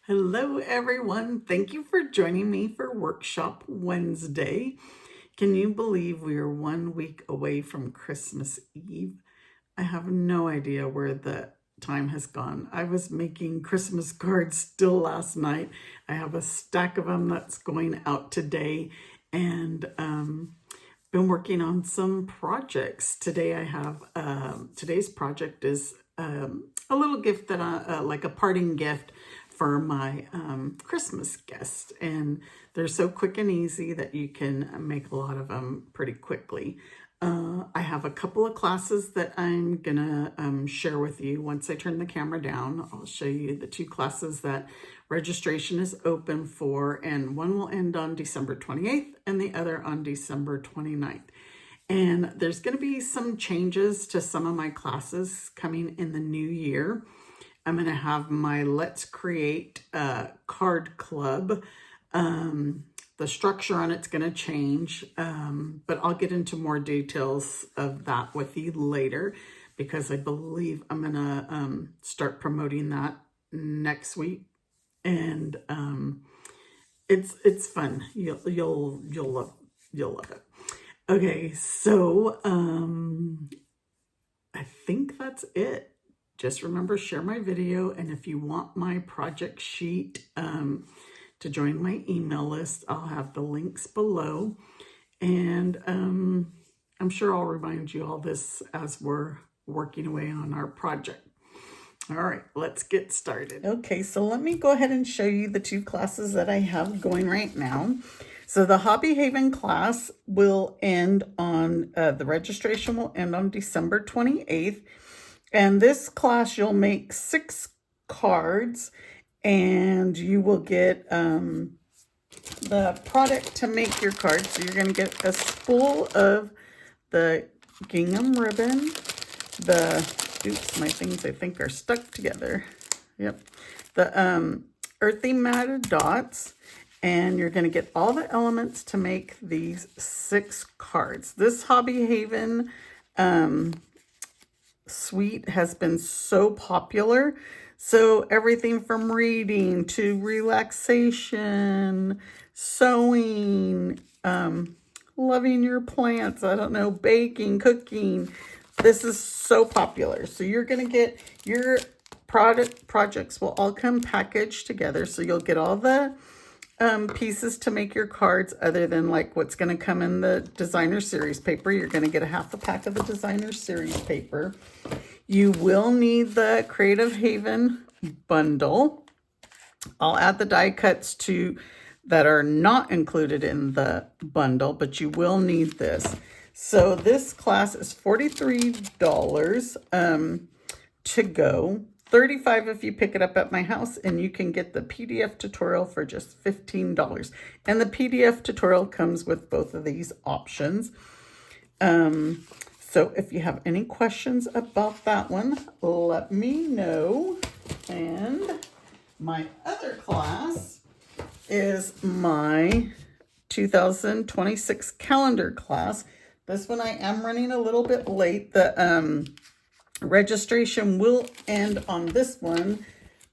Hello, everyone. Thank you for joining me for Workshop Wednesday. Can you believe we are 1 week away from Christmas Eve? I have no idea where the time has gone. I was making Christmas cards still last night. I have a stack of them that's going out today, and been working on some projects. Today I have, today's project is a little gift that like a parting gift for my Christmas guest. And they're so quick and easy that you can make a lot of them pretty quickly. I have a couple of classes that I'm gonna share with you. Once I turn the camera down, I'll show you the 2 classes that registration is open for, and one will end on December 28th and the other on December 29th. And there's going to be some changes to some of my classes coming in the new year. I'm going to have my Let's Create card club. The structure on it's going to change, but I'll get into more details of that with you later, because I believe I'm going to start promoting that next week. And it's fun. You'll love it. Okay, so I think that's it. Just remember, share my video, and if you want my project sheet to join my email list, I'll have the links below. And I'm sure I'll remind you all this as we're working away on our project. All right, let's get started. Okay, so let me go ahead and show you the 2 classes that I have going right now. So the Hobby Haven class will end on, the registration will end on December 28th. And this class, you'll make 6 cards, and you will get the product to make your cards. So you're going to get a spool of the gingham ribbon, oops, my things I think are stuck together. Yep. The earthy matted dots, and you're going to get all the elements to make these 6 cards. This Hobby Haven suite has been so popular. So everything from reading to relaxation, sewing, loving your plants, I don't know, baking, cooking. This is so popular. So you're going to get your projects will all come packaged together. So you'll get all the pieces to make your cards, other than like what's going to come in the designer series paper. You're going to get a half a pack of the designer series paper. You will need the Creative Haven bundle. I'll add the die cuts that are not included in the bundle, but you will need this. So this class is $43 to go. $35 if you pick it up at my house, and you can get the PDF tutorial for just $15. And the PDF tutorial comes with both of these options. So if you have any questions about that one, let me know. And my other class is my 2026 calendar class. This one I am running a little bit late. The registration will end on this one,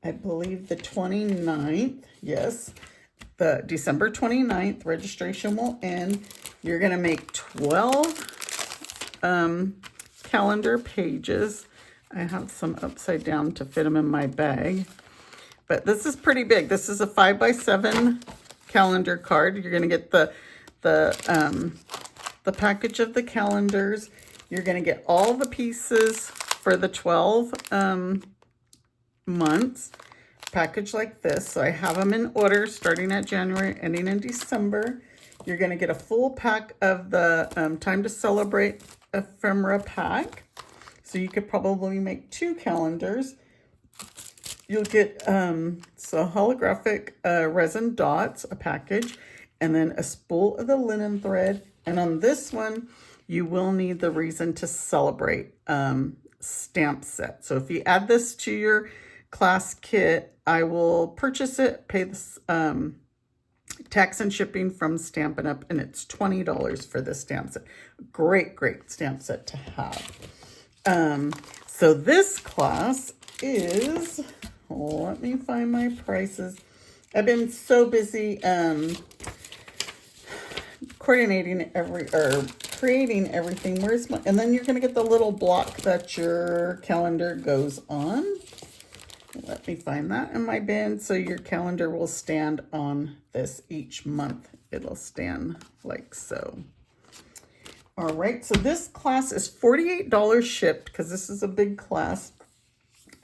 I believe the 29th. Yes, the December 29th registration will end. You're going to make 12 calendar pages. I have some upside down to fit them in my bag, but this is pretty big. This is a 5x7 calendar card. You're going to get the package of the calendars. You're going to get all the pieces for the 12 months packaged like this. So I have them in order starting at January, ending in December. You're going to get a full pack of the Time to Celebrate ephemera pack. So you could probably make 2 calendars. You'll get so holographic resin dots, a package, and then a spool of the linen thread. And on this one, you will need the Reason to Celebrate stamp set. So if you add this to your class kit, I will purchase it, pay this tax and shipping from Stampin' Up, and it's $20 for this stamp set. Great stamp set to have. So this class is, let me find my prices. I've been so busy creating everything. Where's my, and then you're going to get the little block that your calendar goes on. Let me find that in my bin so your calendar will stand on this each month. It'll stand like so. All right, so this class is $48 shipped because this is a big class.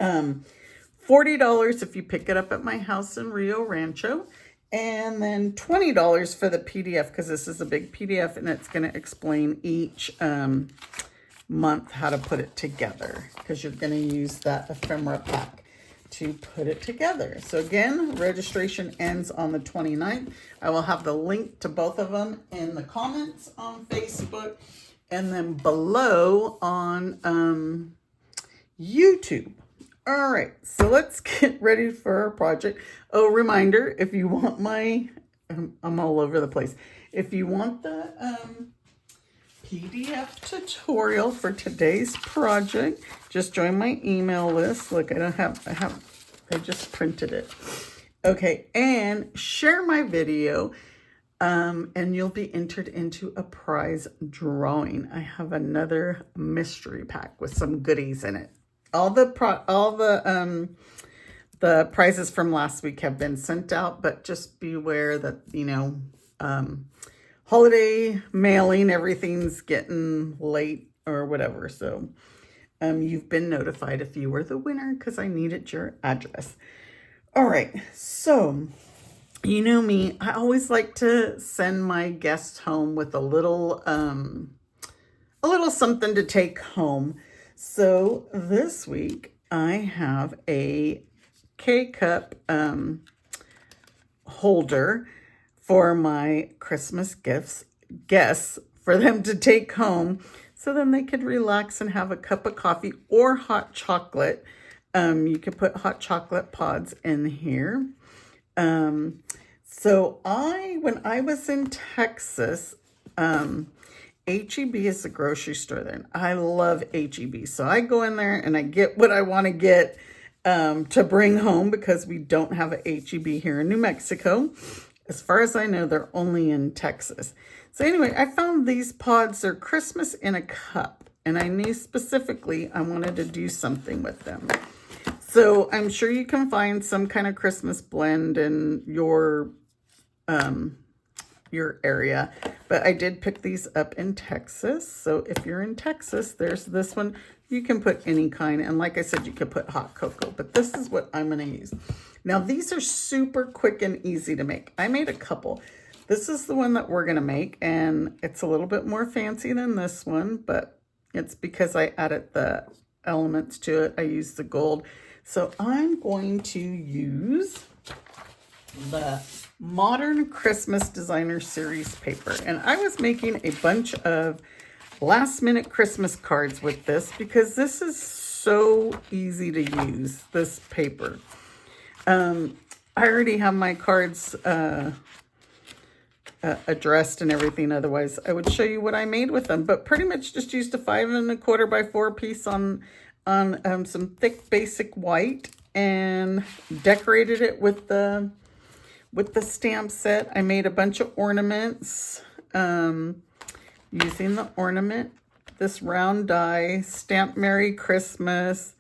$40 if you pick it up at my house in Rio Rancho. And then $20 for the PDF because this is a big PDF and it's going to explain each month how to put it together because you're going to use that ephemera pack to put it together. So again, registration ends on the 29th. I will have the link to both of them in the comments on Facebook and then below on YouTube. All right, so let's get ready for our project. Oh, reminder, if you want my, I'm all over the place. If you want the PDF tutorial for today's project, just join my email list. Look, I just printed it. Okay, and share my video, and you'll be entered into a prize drawing. I have another mystery pack with some goodies in it. All the prizes from last week have been sent out, but just beware that, you know, holiday mailing, everything's getting late or whatever. So you've been notified if you were the winner because I needed your address. All right, so you know me, I always like to send my guests home with a little something to take home. So this week I have a K-cup holder for my Christmas guests for them to take home so then they could relax and have a cup of coffee or hot chocolate. You can put hot chocolate pods in here. So when I was in Texas, H-E-B is the grocery store there. I love H-E-B. So I go in there and I get what I want to get to bring home because we don't have a H-E-B here in New Mexico. As far as I know, they're only in Texas. So anyway, I found these pods. They're Christmas in a cup. And I knew specifically I wanted to do something with them. So I'm sure you can find some kind of Christmas blend in your area, but I did pick these up in Texas. So if you're in Texas, there's this one. You can put any kind, and like I said, you could put hot cocoa, but this is what I'm going to use. Now these are super quick and easy to make. I made a couple. This is the one that we're going to make, and it's a little bit more fancy than this one, but it's because I added the elements to it. I used the gold. So I'm going to use the Modern Christmas Designer Series paper. And I was making a bunch of last minute Christmas cards with this because this is so easy to use, this paper. I already have my cards addressed and everything. Otherwise, I would show you what I made with them. But pretty much just used a 5 1/4 by 4 piece on some thick basic white and decorated it with the stamp set. I made a bunch of ornaments using the ornament, this round die, stamped Merry Christmas,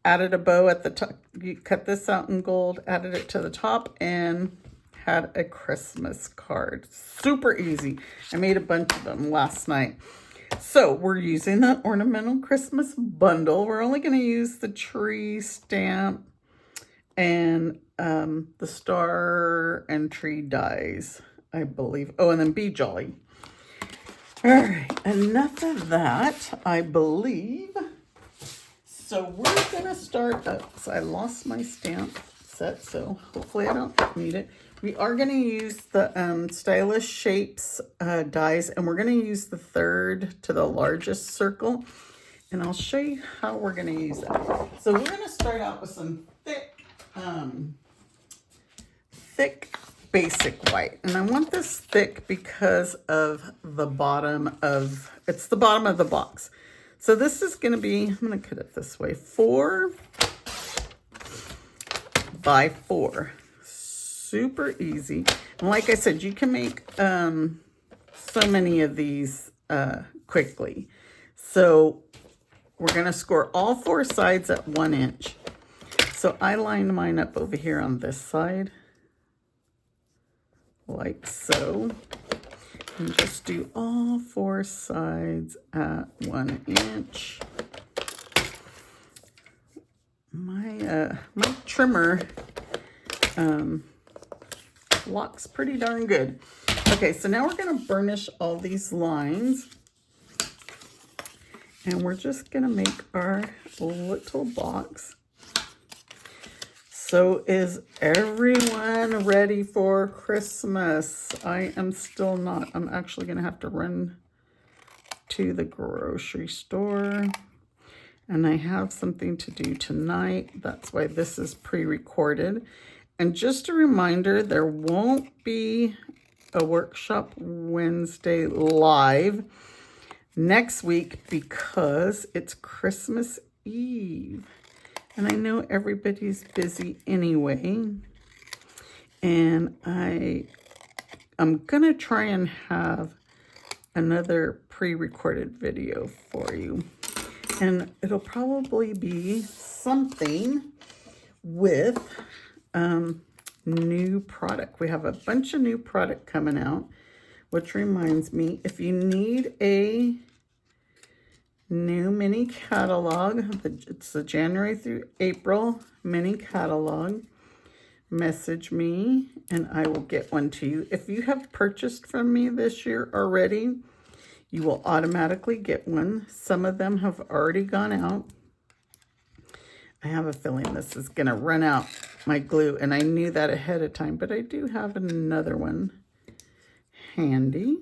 added a bow at the top. You cut this out in gold, added it to the top, and had a Christmas card. Super easy. I made a bunch of them last night. So we're using the Ornamental Christmas bundle. We're only going to use the tree stamp and the star and tree dies, I believe. Oh, and then Be Jolly. All right, enough of that, I believe. So we're going to start up. So I lost my stamp set, so hopefully I don't need it. We are going to use the Stylish Shapes dies, and we're going to use the 3rd to the largest circle. And I'll show you how we're going to use that. So we're going to start out with some thick basic white. And I want this thick because of the bottom of, it's the bottom of the box. So this is going to be, I'm going to cut it this way, 4 by 4. Super easy. And like I said, you can make so many of these quickly. So we're going to score all 4 sides at 1 inch. So I lined mine up over here on this side, like so. And just do all 4 sides at 1 inch. My trimmer locks pretty darn good. Okay, so now we're going to burnish all these lines. And we're just going to make our little box. So is everyone ready for Christmas? I am still not. I'm actually going to have to run to the grocery store. And I have something to do tonight. That's why this is pre-recorded. And just a reminder, there won't be a Workshop Wednesday live next week because it's Christmas Eve. And I know everybody's busy anyway. And I'm going to try and have another pre-recorded video for you. And it'll probably be something with new product. We have a bunch of new product coming out, which reminds me, if you need a new mini catalog, it's the January through April mini catalog, message me and I will get one to you. If you have purchased from me this year already, you will automatically get one. Some of them have already gone out. I have a feeling this is going to run out, my glue, and I knew that ahead of time, but I do have another one handy.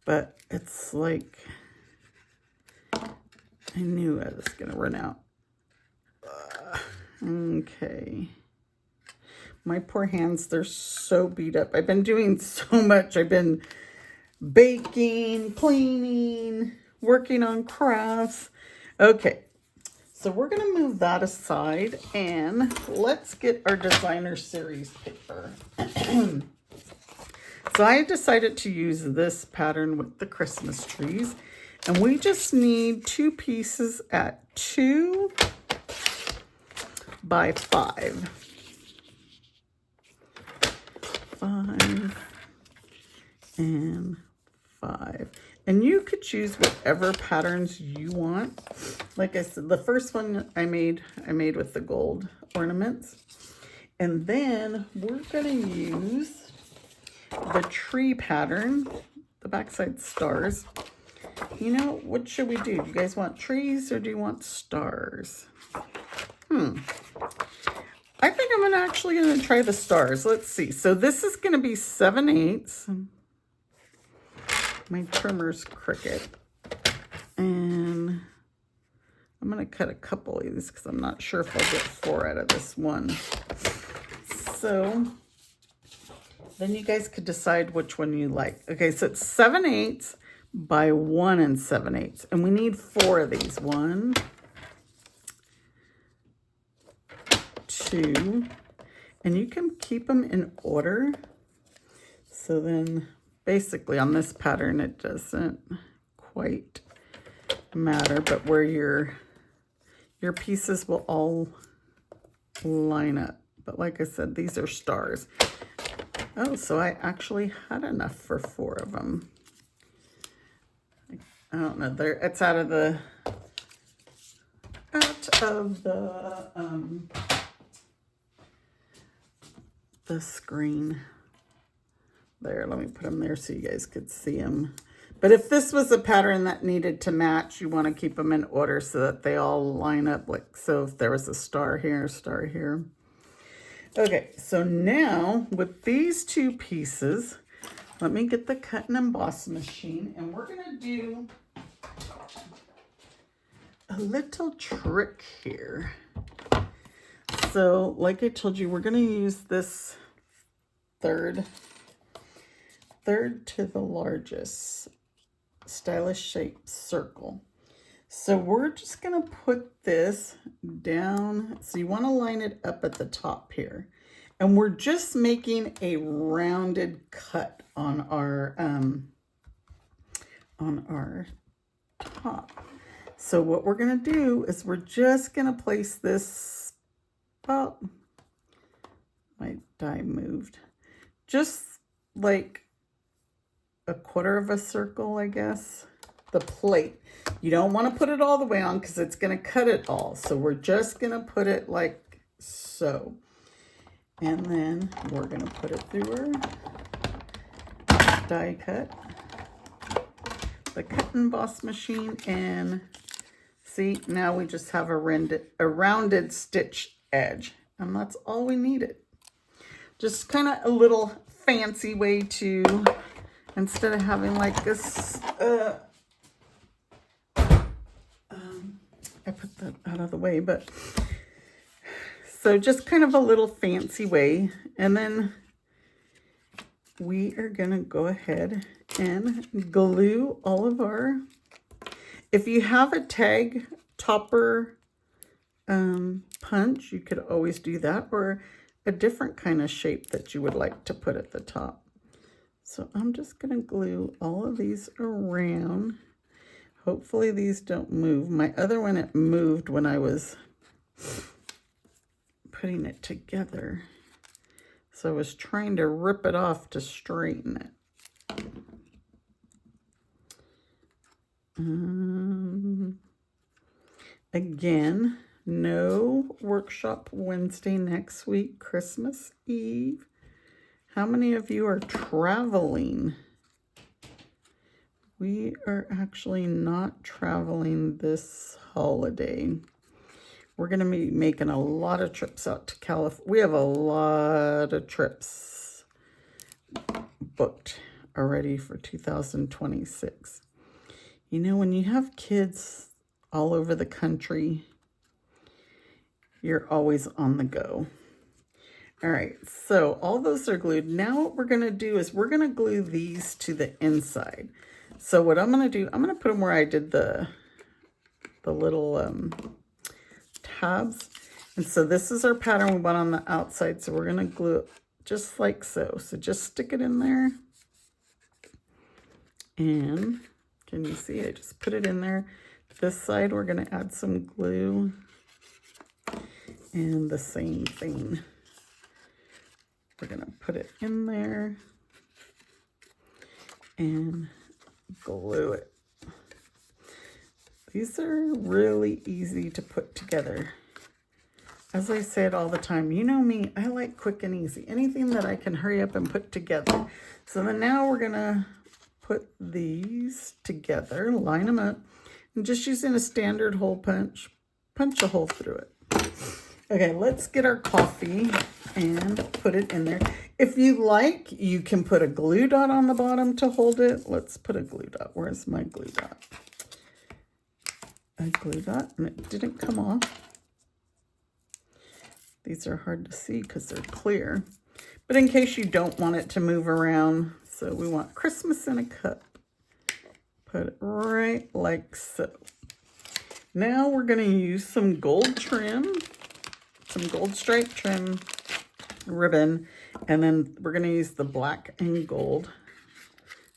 But it's like, I knew I was going to run out. Okay. My poor hands, they're so beat up. I've been doing so much. I've been baking, cleaning, working on crafts. Okay, so we're going to move that aside and let's get our designer series paper. So I decided to use this pattern with the Christmas trees, and we just need 2 pieces at 2 by 5. 5 and 5. And you could choose whatever patterns you want. Like I said, the first one I made with the gold ornaments. And then we're going to use the tree pattern, the backside stars. You know, what should we do? Do you guys want trees or do you want stars? I think I'm actually going to try the stars. Let's see. So this is going to be 7/8. My trimmer's crooked. And I'm going to cut a couple of these because I'm not sure if I'll get 4 out of this one. So then you guys could decide which one you like. Okay, so it's 7/8 by 1 7/8. And we need 4 of these. 1, 2, and you can keep them in order. So then basically on this pattern, it doesn't quite matter, but where your pieces will all line up. But like I said, these are stars. Oh, so I actually had enough for 4 of them. I don't know. It's out of the screen. There, let me put them there so you guys could see them. But if this was a pattern that needed to match, you want to keep them in order so that they all line up. Like, so if there was a star here, a star here. Okay, so now with these 2 pieces, let me get the cut and emboss machine, and we're going to do a little trick here. So like I told you, we're going to use this third to the largest stylish shaped circle. So we're just gonna put this down. So you wanna line it up at the top here. And we're just making a rounded cut on our top. So what we're gonna do is we're just gonna place this, oh, my die moved. Just like a quarter of a circle, I guess. The plate. You don't want to put it all the way on because it's going to cut it all. So we're just going to put it like so. And then we're going to put it through our die cut. The cut and emboss machine. And see, now we just have a rounded stitch edge. And that's all we needed. Just kind of a little fancy way to, instead of having like this, I put that out of the way, but so just kind of a little fancy way. And then we are going to go ahead and glue all of our, if you have a tag topper punch, you could always do that, or a different kind of shape that you would like to put at the top. So I'm just going to glue all of these around. Hopefully these don't move. My other one, it moved when I was putting it together. So I was trying to rip it off to straighten it. Again, no workshop Wednesday next week, Christmas Eve. How many of you are traveling? We are actually not traveling this holiday. We're going to be making a lot of trips out to California. We have a lot of trips booked already for 2026. You know, when you have kids all over the country, you're always on the go. All right, so all those are glued. Now what we're going to do is we're going to glue these to the inside. So what I'm going to do, I'm going to put them where I did the little tabs. And so this is our pattern we want on the outside. So we're going to glue it just like so. So just stick it in there. And can you see? I just put it in there. This side, we're going to add some glue. And the same thing. We're going to put it in there. And glue it. These are really easy to put together. As I say it all the time, you know me, I like quick and easy. Anything that I can hurry up and put together. So then now we're gonna put these together, line them up, and just using a standard hole punch a hole through it. Okay, let's get our coffee and put it in there. If you like, you can put a glue dot on the bottom to hold it. Let's put a glue dot. Where's my glue dot? A glue dot, and it didn't come off. These are hard to see because they're clear. But in case you don't want it to move around, so we want Christmas in a cup. Put it right like so. Now we're going to use some gold trim, some gold stripe trim ribbon, and then we're going to use the black and gold.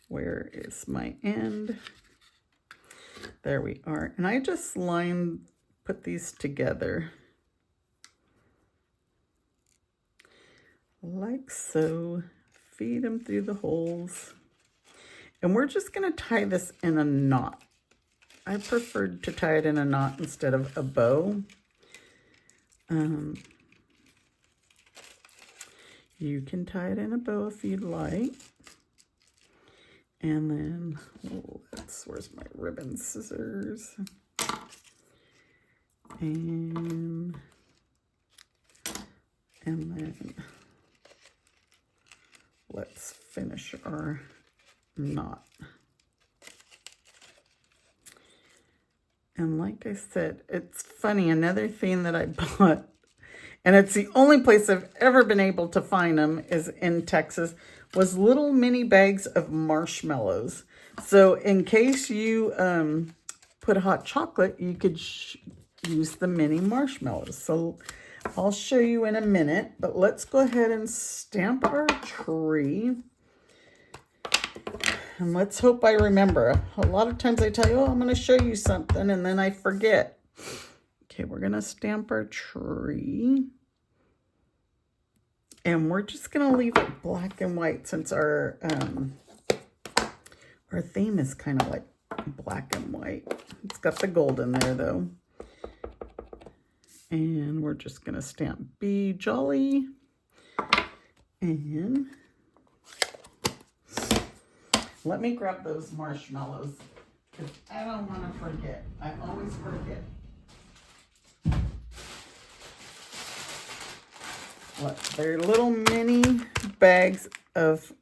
Where is my end? There we are. And I just put these together like so. Feed them through the holes. And we're just going to tie this in a knot. I preferred to tie it in a knot instead of a bow. You can tie it in a bow if you'd like. And then, where's my ribbon scissors? And then let's finish our knot. And like I said, it's funny, another thing that I bought, and it's the only place I've ever been able to find them is in Texas, was little mini bags of marshmallows. So in case you put hot chocolate, you could use the mini marshmallows. So I'll show you in a minute, but let's go ahead and stamp our tree. And let's hope I remember. A lot of times I tell you, oh, I'm going to show you something, and then I forget. Okay, we're going to stamp our tree. And we're just going to leave it black and white since our theme is kind of like black and white. It's got the gold in there, though. And we're just going to stamp Be Jolly. And let me grab those marshmallows because I don't want to forget. I always forget. Look, they're little mini bags of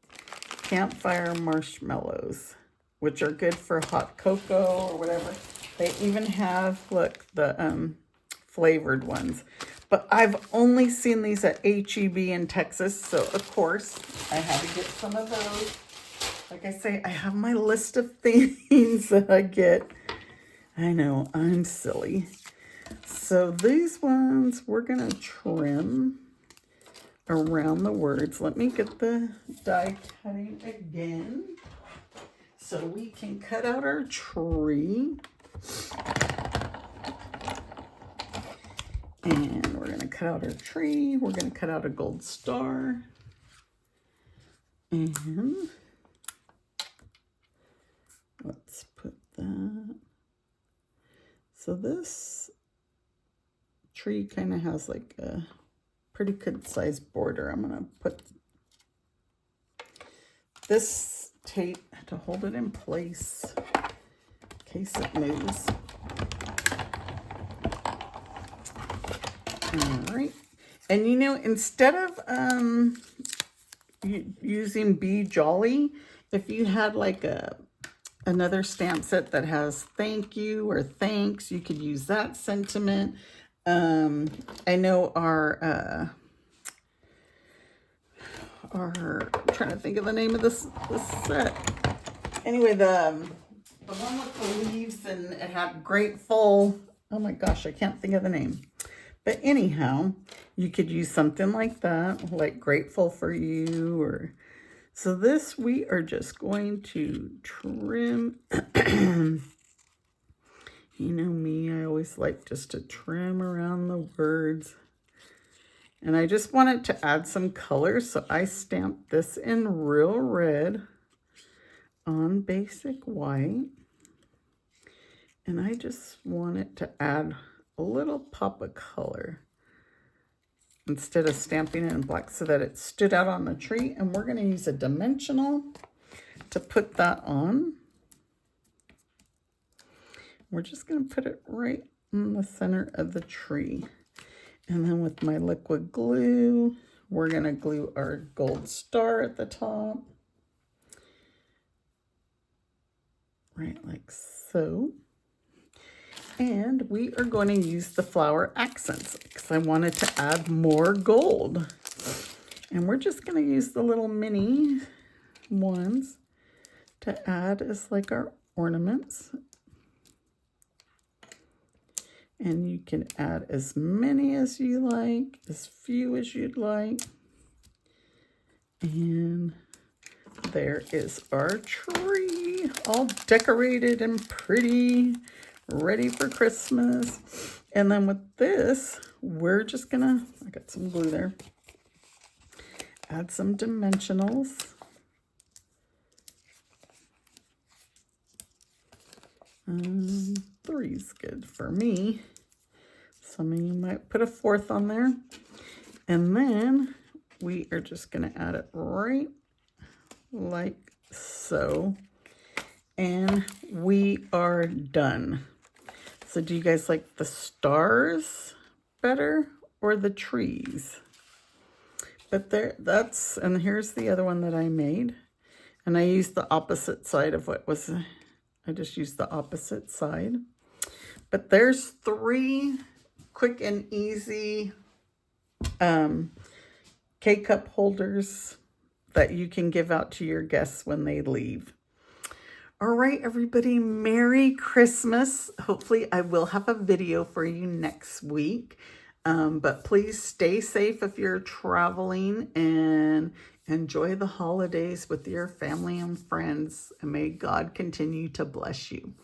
campfire marshmallows, which are good for hot cocoa or whatever. They even have, look, the flavored ones. But I've only seen these at H-E-B in Texas, so of course I had to get some of those. Like I say, I have my list of things that I get. I know, I'm silly. So these ones we're going to trim around the words. Let me get the die cutting again so we can cut out our tree. And we're going to cut out our tree. We're going to cut out a gold star. And let's put that. So this tree kind of has like a pretty good sized border. I'm going to put this tape to hold it in place in case it moves. All right. And you know, instead of using Be Jolly, if you had like another stamp set that has thank you or thanks, you could use that sentiment. I know I'm trying to think of the name of this set. Anyway, the one with the leaves and it had grateful. Oh my gosh, I can't think of the name. But anyhow, you could use something like that, like grateful for you. Or so this we are just going to trim. You know me, I always like just to trim around the words. And I just wanted to add some color, so I stamped this in real red on basic white. And I just wanted to add a little pop of color instead of stamping it in black so that it stood out on the tree. And we're going to use a dimensional to put that on. We're just going to put it right in the center of the tree. And then with my liquid glue, we're going to glue our gold star at the top. Right like so. And we are going to use the flower accents because I wanted to add more gold. And we're just going to use the little mini ones to add as like our ornaments. And you can add as many as you like, as few as you'd like. And there is our tree, all decorated and pretty, ready for Christmas. And then with this, we're just gonna, I got some glue there, add some dimensionals. Three's good for me. Some of you might put a fourth on there. And then we are just going to add it right like so. And we are done. So do you guys like the stars better or the trees? But that's, and here's the other one that I made. And I used the opposite side of what was, I just used the opposite side. But there's 3 quick and easy K-cup holders that you can give out to your guests when they leave. All right, everybody, Merry Christmas. Hopefully I will have a video for you next week. But please stay safe if you're traveling and enjoy the holidays with your family and friends. And may God continue to bless you.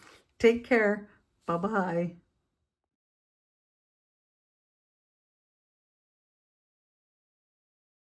Take care. Bye-bye.